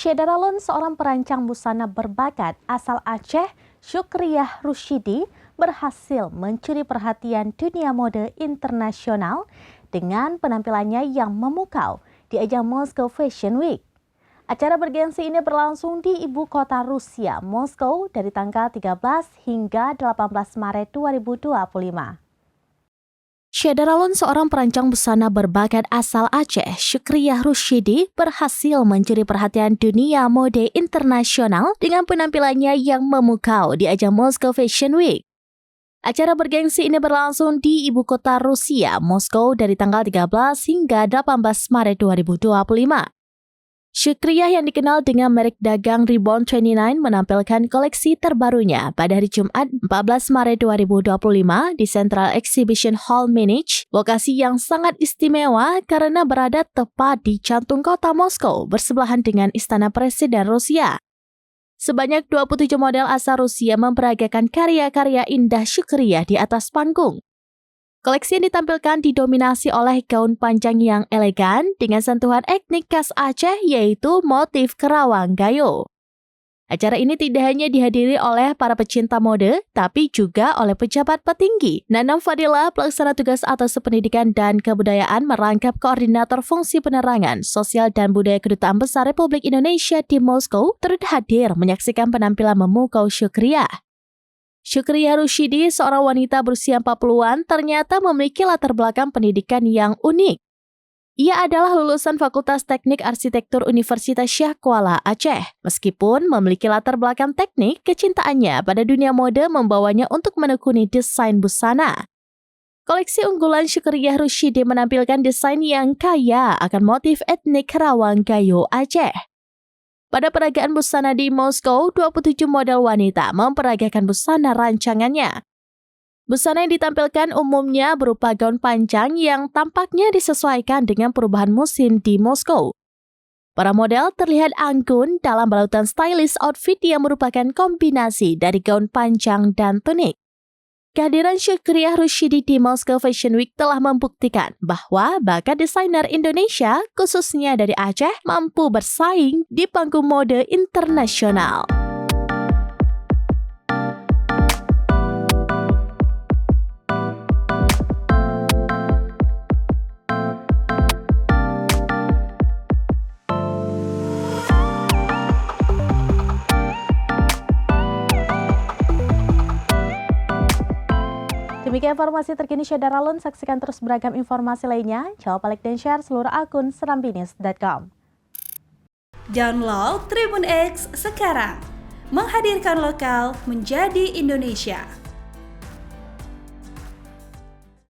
Syedaralun, seorang perancang busana berbakat asal Aceh, Syukriyah Rusyidi, berhasil mencuri perhatian dunia mode internasional dengan penampilannya yang memukau di ajang Moscow Fashion Week. Acara bergensi ini berlangsung di ibu kota Rusia, Moskow, dari tanggal 13 hingga 18 Maret 2025. Syedaralun, seorang perancang busana berbakat asal Aceh, Syukriyah Rusyidi, berhasil mencuri perhatian dunia mode internasional dengan penampilannya yang memukau di ajang Moscow Fashion Week. Acara bergengsi ini berlangsung di ibu kota Rusia, Moskow, dari tanggal 13 hingga 18 Maret 2025. Syukriyah yang dikenal dengan merek dagang Reborn 29 menampilkan koleksi terbarunya pada hari Jumat 14 Maret 2025 di Central Exhibition Hall Munich, lokasi yang sangat istimewa karena berada tepat di jantung kota Moskow bersebelahan dengan Istana Presiden Rusia. Sebanyak 27 model asal Rusia memperagakan karya-karya indah Syukriyah di atas panggung. Koleksi yang ditampilkan didominasi oleh gaun panjang yang elegan dengan sentuhan etnik khas Aceh, yaitu motif kerawang gayo. Acara ini tidak hanya dihadiri oleh para pecinta mode, tapi juga oleh pejabat petinggi. Nanam Fadila, pelaksana tugas atas pendidikan dan kebudayaan merangkap koordinator fungsi penerangan, sosial dan budaya Kedutaan Besar Republik Indonesia di Moskow, turut hadir menyaksikan penampilan memukau Syukriyah. Syukriyah Rusyidi, seorang wanita berusia 40-an, ternyata memiliki latar belakang pendidikan yang unik. Ia adalah lulusan Fakultas Teknik Arsitektur Universitas Syah Kuala, Aceh. Meskipun memiliki latar belakang teknik, kecintaannya pada dunia mode membawanya untuk menekuni desain busana. Koleksi unggulan Syukriyah Rusyidi menampilkan desain yang kaya akan motif etnik kerawang gayo Aceh. Pada peragaan busana di Moskow, 27 model wanita memperagakan busana rancangannya. Busana yang ditampilkan umumnya berupa gaun panjang yang tampaknya disesuaikan dengan perubahan musim di Moskow. Para model terlihat anggun dalam balutan stylish outfit yang merupakan kombinasi dari gaun panjang dan tunik. Kehadiran Syukriyah Rusyidi di Moscow Fashion Week telah membuktikan bahwa bakat desainer Indonesia, khususnya dari Aceh, mampu bersaing di panggung mode internasional. Demikian informasi terkini Syedaralun, saksikan terus beragam informasi lainnya. Jangan lupa like dan share seluruh akun serambinews.com. Download Tribun X sekarang, menghadirkan lokal menjadi Indonesia.